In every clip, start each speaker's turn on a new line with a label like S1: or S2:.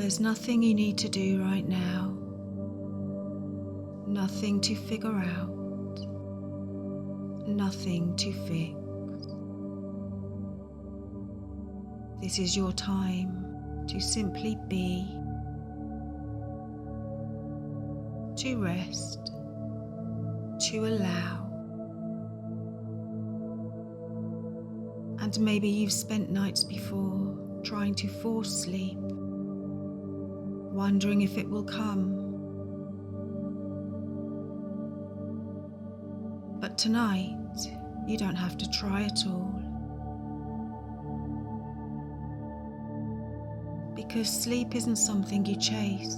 S1: There's nothing you need to do right now, nothing to figure out, nothing to fix. This is your time to simply be, to rest, to allow. And maybe you've spent nights before trying to force sleep, wondering if it will come. But tonight, you don't have to try at all. Because sleep isn't something you chase.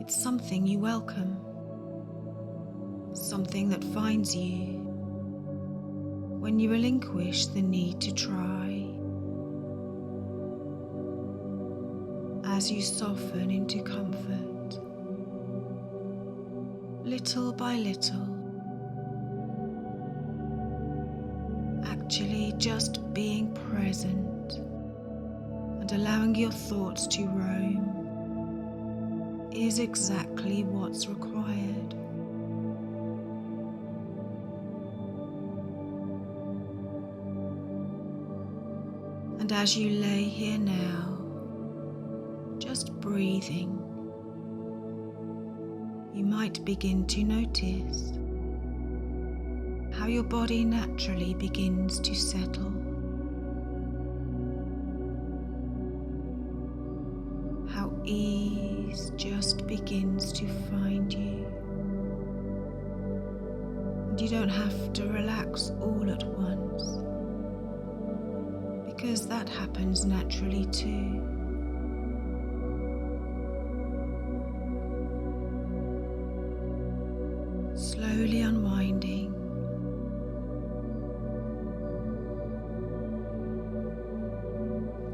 S1: It's something you welcome. Something that finds you when you relinquish the need to try. As you soften into comfort, little by little, actually just being present and allowing your thoughts to roam is exactly what's required. And as you lay here now, just breathing, you might begin to notice how your body naturally begins to settle, how ease just begins to find you. And you don't have to relax all at once, because that happens naturally too. Slowly unwinding,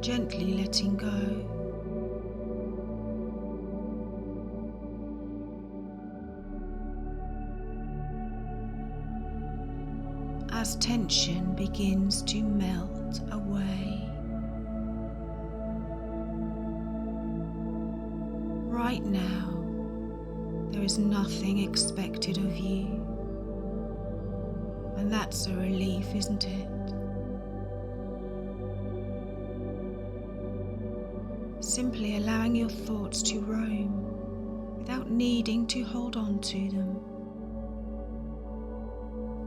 S1: gently letting go. As tension begins to melt away. Right now, there is nothing expected of you, and that's a relief, isn't it? Simply allowing your thoughts to roam without needing to hold on to them.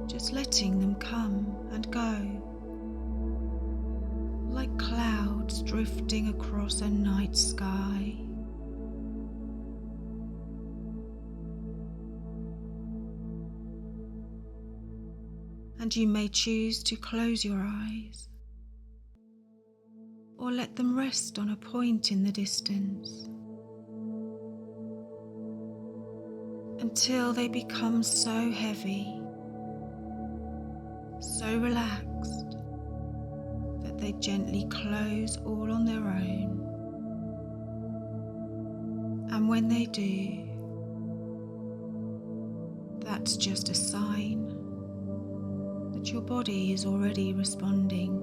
S1: Just letting them come and go, like clouds drifting across a night sky. And you may choose to close your eyes or let them rest on a point in the distance until they become so heavy, so relaxed that they gently close all on their own. And when they do, that's just a sign that your body is already responding.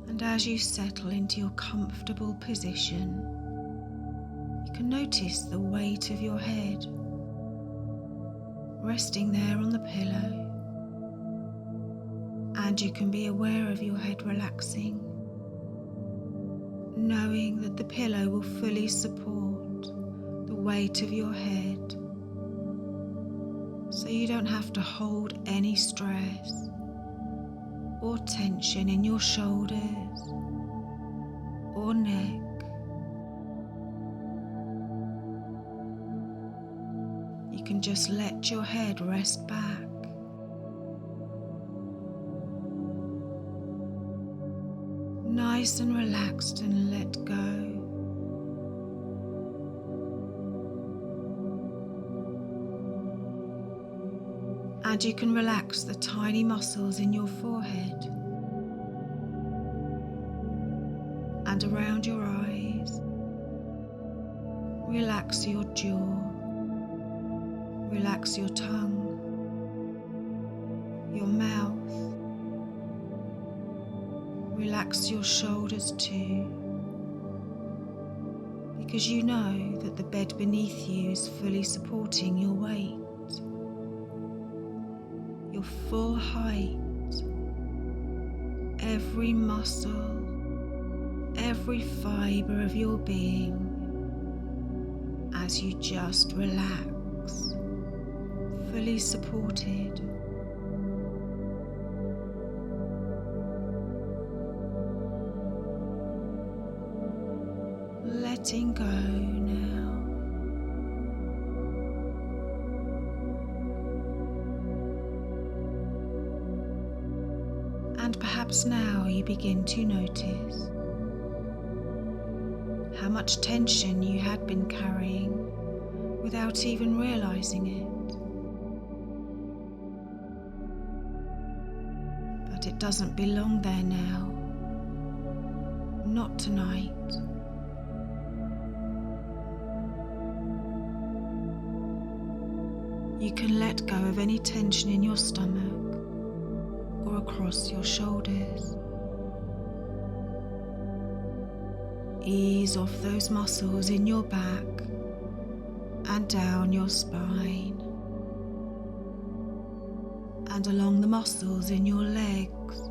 S1: And as you settle into your comfortable position, you can notice the weight of your head resting there on the pillow, and you can be aware of your head relaxing, knowing that the pillow will fully support the weight of your head, so you don't have to hold any stress or tension in your shoulders or neck. You can just let your head rest back. Nice and relaxed and let go. And you can relax the tiny muscles in your forehead and around your eyes. Relax your jaw. Relax your tongue, your mouth, relax your shoulders too, because you know that the bed beneath you is fully supporting your weight, your full height, every muscle, every fibre of your being, as you just relax, fully supported. Letting go now. And perhaps now you begin to notice how much tension you had been carrying without even realizing it. But it doesn't belong there now. Not tonight. You can let go of any tension in your stomach or across your shoulders. Ease off those muscles in your back and down your spine, and along the muscles in your legs,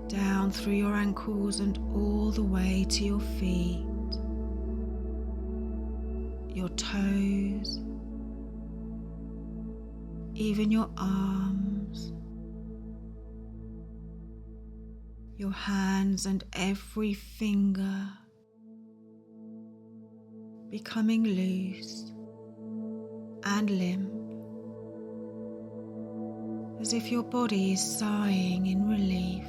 S1: down through your ankles and all the way to your feet, your toes, even your arms, your hands and every finger becoming loose and limp, as if your body is sighing in relief,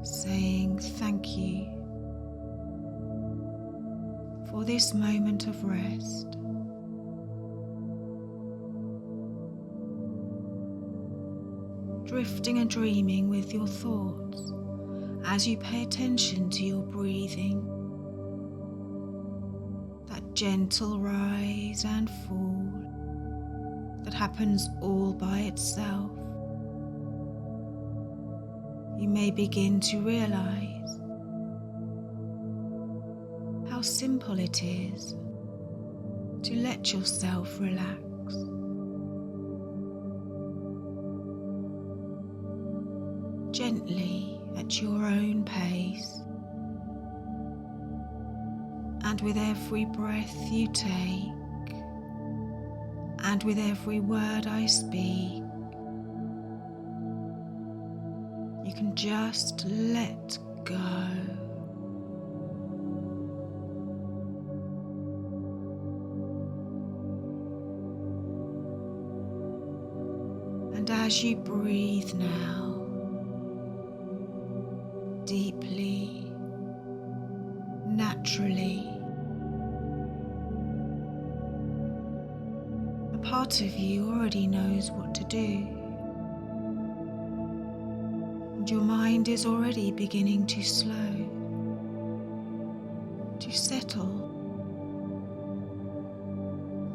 S1: saying thank you for this moment of rest. Drifting and dreaming with your thoughts as you pay attention to your breathing, that gentle rise and fall that happens all by itself. You may begin to realize how simple it is to let yourself relax. Gently at your own pace, and with every breath you take, and with every word I speak, you can just let go. And as you breathe now, deeply, naturally, a part of you already knows what to do, and your mind is already beginning to slow, to settle,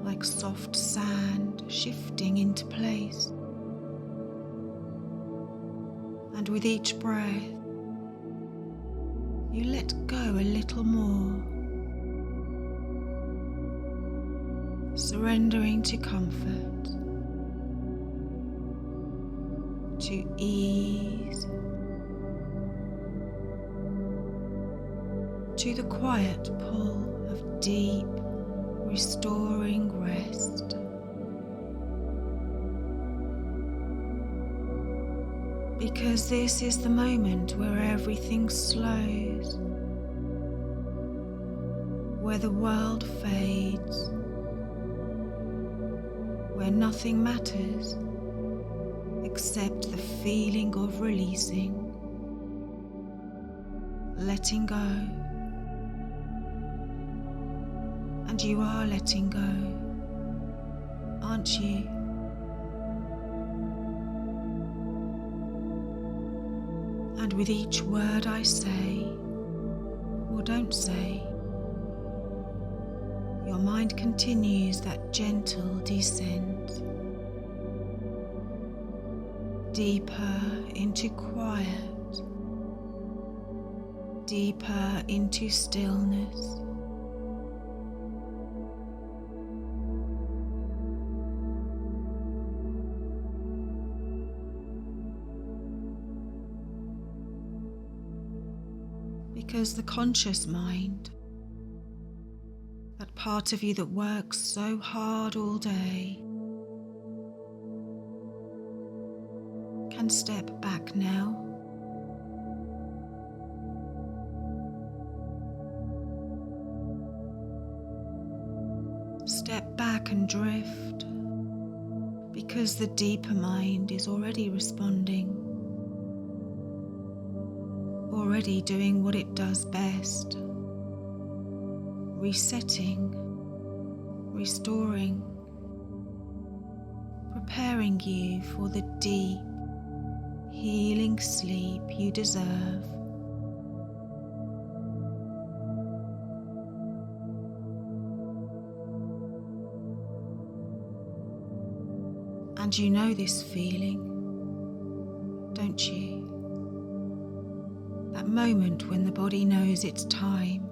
S1: like soft sand shifting into place. And with each breath, you let go a little more, surrendering to comfort, to ease, to the quiet pull of deep, restoring rest. Because this is the moment where everything slows, where the world fades, where nothing matters except the feeling of releasing, letting go. And you are letting go, aren't you? And with each word I say, or don't say, your mind continues that gentle descent, deeper into quiet, deeper into stillness. Because the conscious mind, that part of you that works so hard all day, can step back now. Step back and drift, because the deeper mind is already responding, already doing what it does best, resetting, restoring, preparing you for the deep, healing sleep you deserve. And you know this feeling, don't you? That moment when the body knows it's time,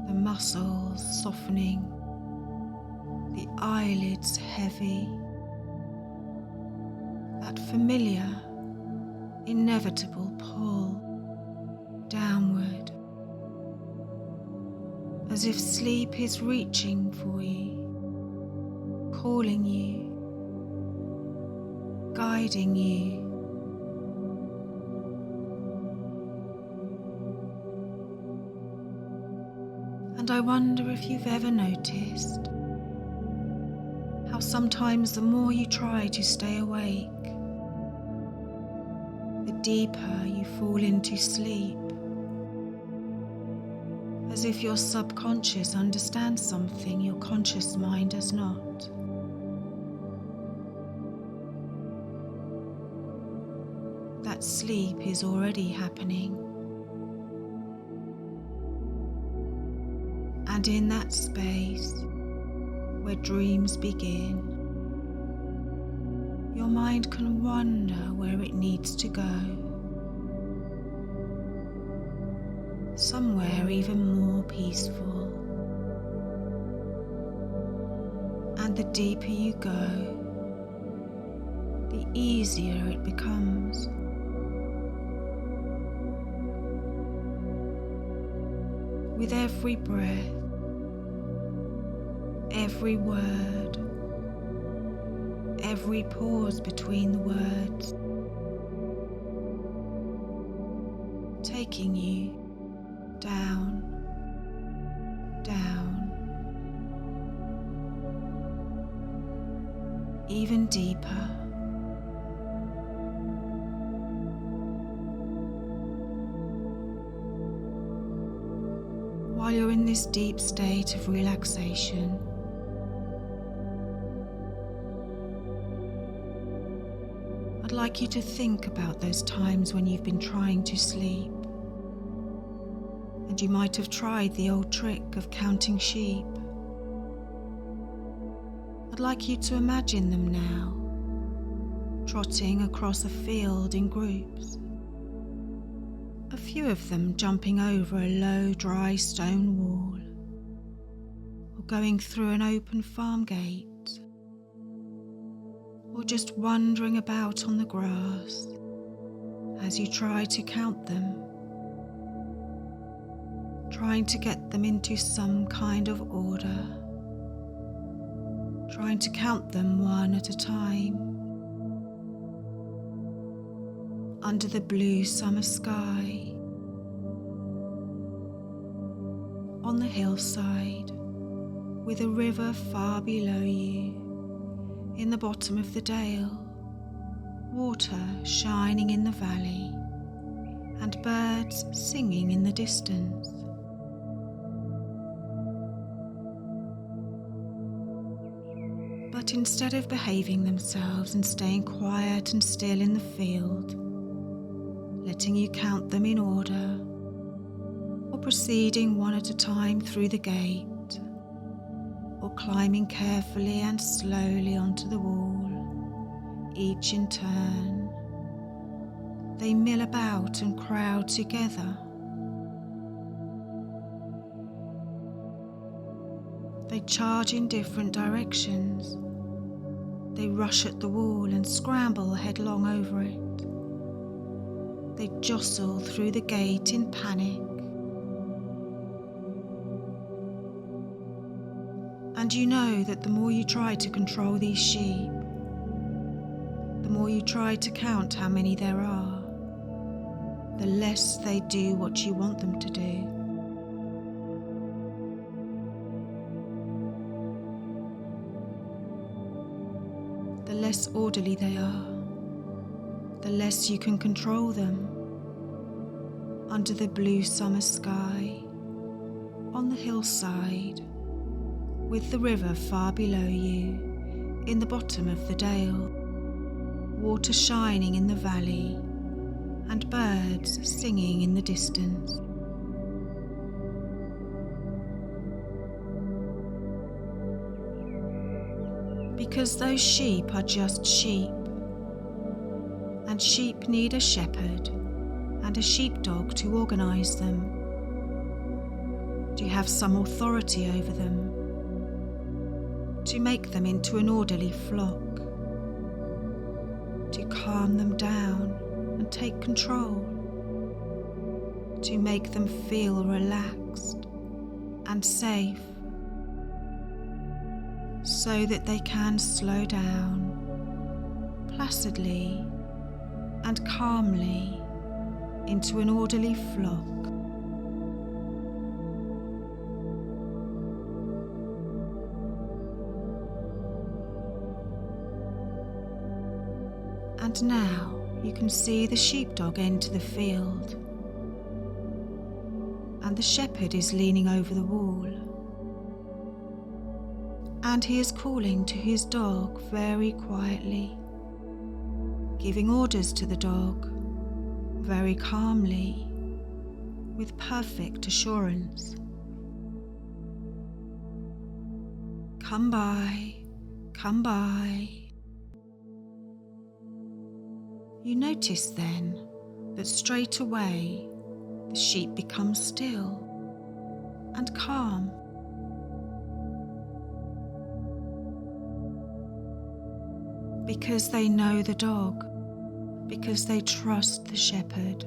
S1: the muscles softening, the eyelids heavy, that familiar, inevitable pull downward, as if sleep is reaching for you, calling you, guiding you. And I wonder if you've ever noticed how sometimes the more you try to stay awake, the deeper you fall into sleep, as if your subconscious understands something your conscious mind does not. That sleep is already happening. And in that space where dreams begin, your mind can wander where it needs to go, somewhere even more peaceful. And the deeper you go, the easier it becomes. With every breath, every word, every pause between the words, taking you down, down, even deeper. While you're in this deep state of relaxation, I'd like you to think about those times when you've been trying to sleep, and you might have tried the old trick of counting sheep. I'd like you to imagine them now, trotting across a field in groups. A few of them jumping over a low, dry stone wall, or going through an open farm gate, or just wandering about on the grass as you try to count them, trying to get them into some kind of order, trying to count them one at a time. Under the blue summer sky, on the hillside, with a river far below you, in the bottom of the dale, water shining in the valley, and birds singing in the distance. But instead of behaving themselves and staying quiet and still in the field, letting you count them in order, or proceeding one at a time through the gate, or climbing carefully and slowly onto the wall, each in turn. They mill about and crowd together. They charge in different directions. They rush at the wall and scramble headlong over it. They jostle through the gate in panic. And you know that the more you try to control these sheep, the more you try to count how many there are, the less they do what you want them to do. The less orderly they are, the less you can control them. Under the blue summer sky, on the hillside, with the river far below you, in the bottom of the dale, water shining in the valley, and birds singing in the distance. Because those sheep are just sheep, and sheep need a shepherd and a sheepdog to organize them, to have some authority over them, to make them into an orderly flock, to calm them down and take control, to make them feel relaxed and safe, so that they can slow down placidly and calmly into an orderly flock. And now you can see the sheepdog enter the field, and the shepherd is leaning over the wall, and he is calling to his dog very quietly, giving orders to the dog very calmly, with perfect assurance. Come by, come by. You notice then that straight away the sheep become still and calm. Because they know the dog, because they trust the shepherd,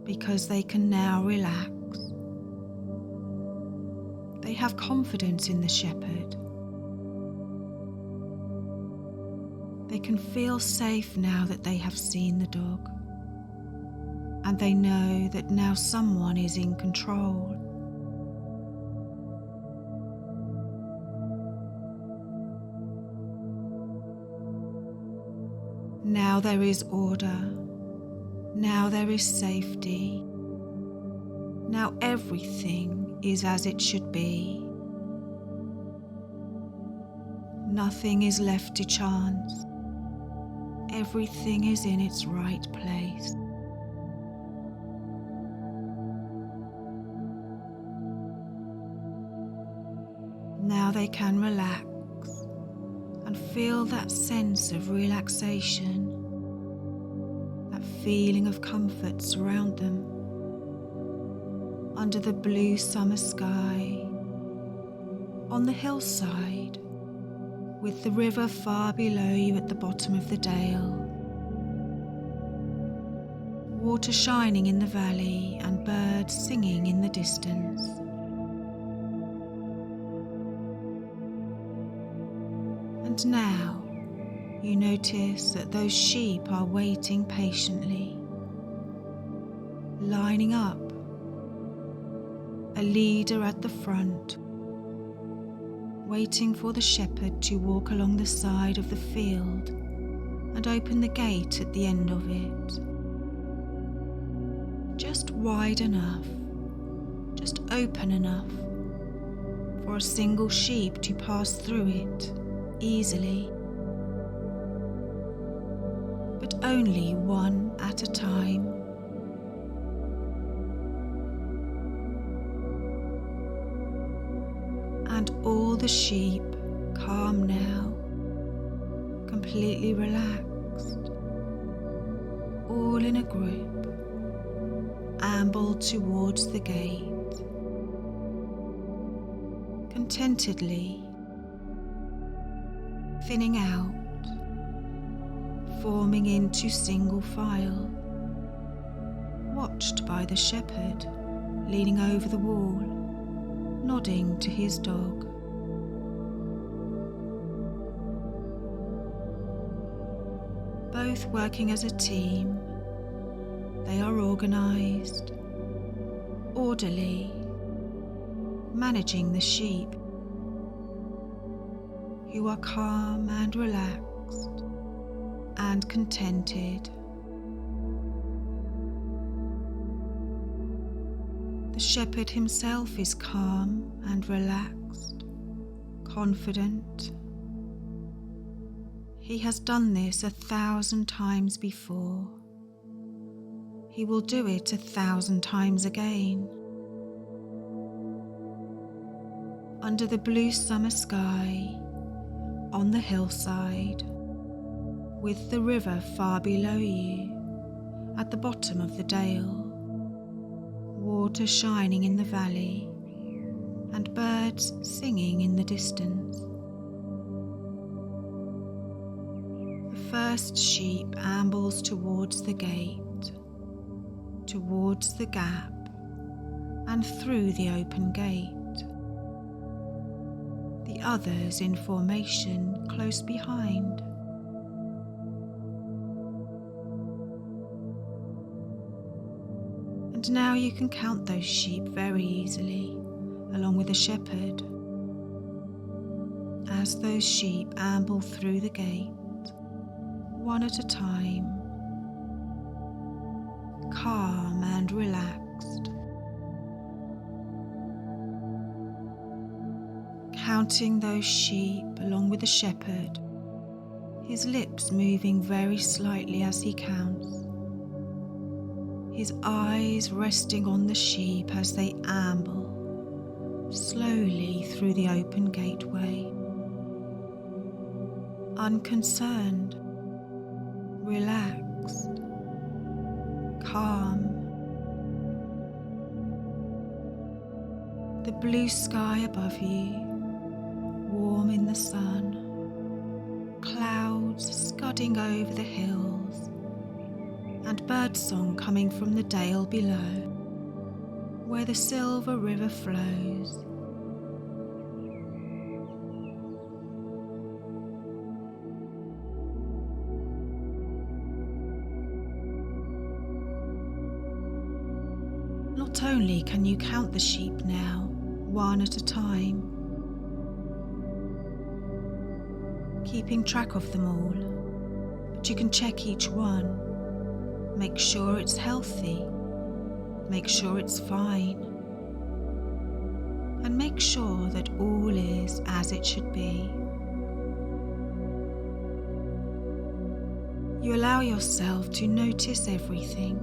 S1: because they can now relax. They have confidence in the shepherd. They can feel safe now that they have seen the dog, and they know that now someone is in control. Now there is order. Now there is safety. Now everything is as it should be. Nothing is left to chance. Everything is in its right place. Now they can relax and feel that sense of relaxation, that feeling of comfort surround them under the blue summer sky, on the hillside, with the river far below you at the bottom of the dale, water shining in the valley and birds singing in the distance. And now you notice that those sheep are waiting patiently, lining up, a leader at the front, waiting for the shepherd to walk along the side of the field and open the gate at the end of it. Just wide enough, just open enough for a single sheep to pass through it easily, but only one at a time. And all the sheep, calm now, can completely relaxed, all in a group, amble towards the gate, contentedly, thinning out, forming into single file, watched by the shepherd leaning over the wall, nodding to his dog. Both working as a team, they are organised, orderly, managing the sheep, who are calm and relaxed and contented. The shepherd himself is calm and relaxed, confident. He has done this 1,000 times before. He will do it 1,000 times again. Under the blue summer sky, on the hillside, with the river far below you, at the bottom of the dale, water shining in the valley, and birds singing in the distance. The first sheep ambles towards the gate, towards the gap, and through the open gate. The others in formation close behind. And now you can count those sheep very easily, along with the shepherd, as those sheep amble through the gate, one at a time, calm and relaxed, counting those sheep along with the shepherd, his lips moving very slightly as he counts, his eyes resting on the sheep as they amble slowly through the open gateway, unconcerned, relaxed, calm. The blue sky above you, warm in the sun, clouds scudding over the hills, and birdsong coming from the dale below, where the silver river flows. Not only can you count the sheep now, one at a time, keeping track of them all, but you can check each one, make sure it's healthy, make sure it's fine, and make sure that all is as it should be. You allow yourself to notice everything.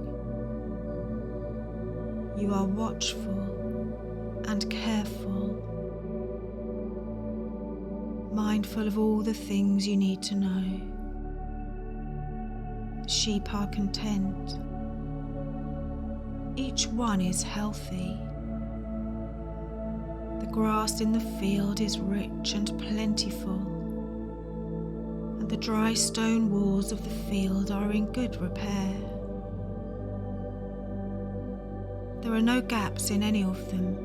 S1: You are watchful and careful, mindful of all the things you need to know. The sheep are content. Each one is healthy. The grass in the field is rich and plentiful, and the dry stone walls of the field are in good repair. There are no gaps in any of them,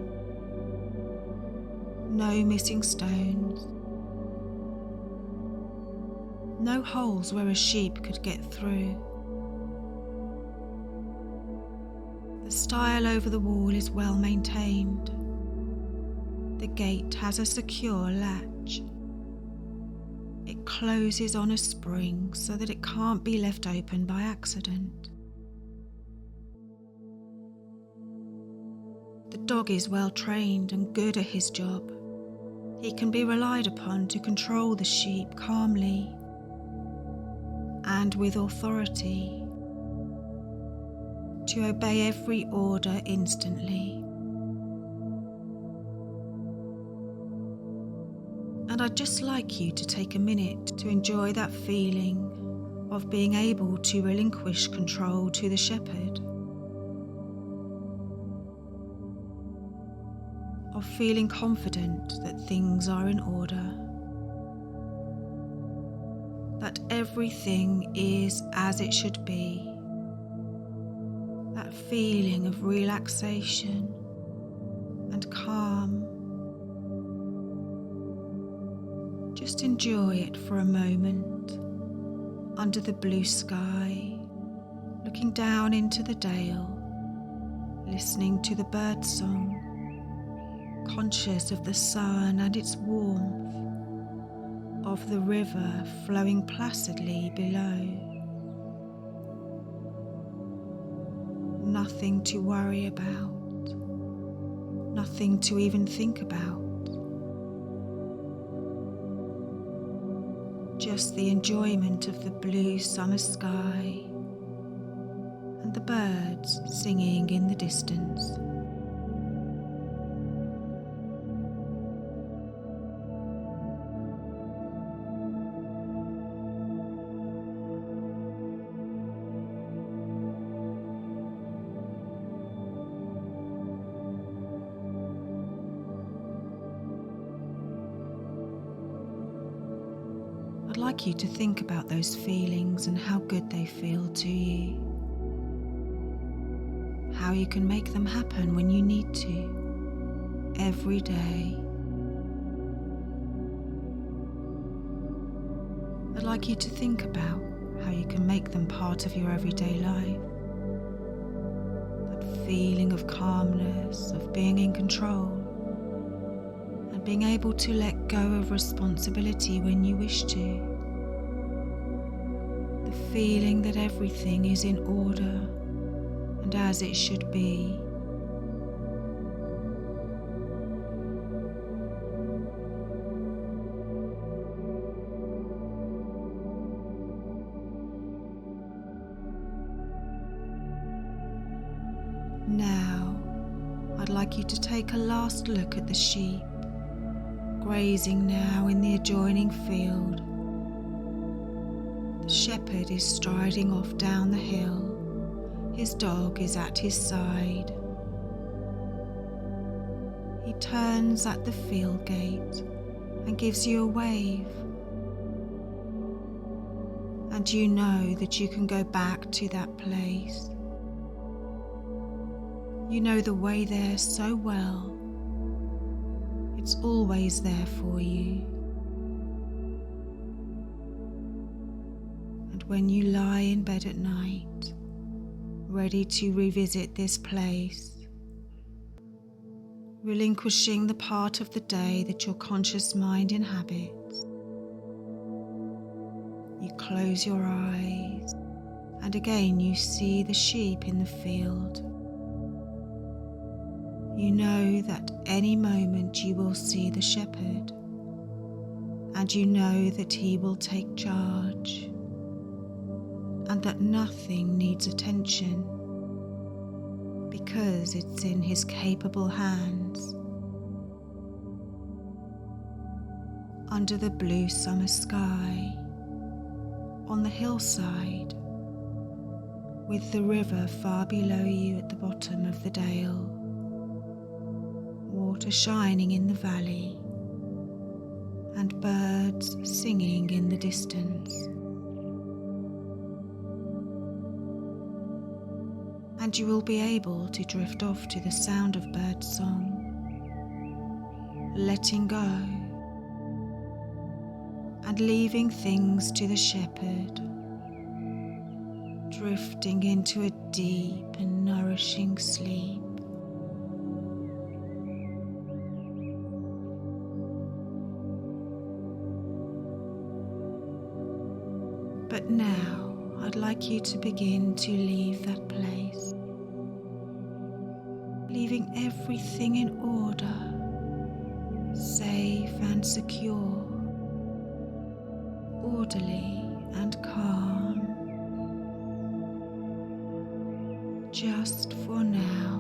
S1: no missing stones, no holes where a sheep could get through. The stile over the wall is well maintained. The gate has a secure latch. It closes on a spring so that it can't be left open by accident. The dog is well trained and good at his job. He can be relied upon to control the sheep calmly and with authority, to obey every order instantly. And I'd just like you to take a minute to enjoy that feeling of being able to relinquish control to the shepherd, of feeling confident that things are in order, that everything is as it should be, that feeling of relaxation and calm. Just enjoy it for a moment under the blue sky, looking down into the dale, listening to the bird song, conscious of the sun and its warmth, of the river flowing placidly below. Nothing to worry about, nothing to even think about. Just the enjoyment of the blue summer sky and the birds singing in the distance. I'd like you to think about those feelings and how good they feel to you. How you can make them happen when you need to, every day. I'd like you to think about how you can make them part of your everyday life. That feeling of calmness, of being in control, and being able to let go of responsibility when you wish to. The feeling that everything is in order and as it should be. Now, I'd like you to take a last look at the sheep, grazing now in the adjoining field. The shepherd is striding off down the hill. His dog is at his side. He turns at the field gate and gives you a wave. And you know that you can go back to that place. You know the way there so well. It's always there for you. And when you lie in bed at night, ready to revisit this place, relinquishing the part of the day that your conscious mind inhabits, you close your eyes and again you see the sheep in the field. You know that any moment you will see the shepherd, and you know that he will take charge, and that nothing needs attention because it's in his capable hands. Under the blue summer sky, on the hillside, with the river far below you at the bottom of the dale, water shining in the valley, and birds singing in the distance. And you will be able to drift off to the sound of bird song, letting go and leaving things to the shepherd, drifting into a deep and nourishing sleep. But now I'd like you to begin to leave that place, leaving everything in order, safe and secure, orderly and calm, just for now.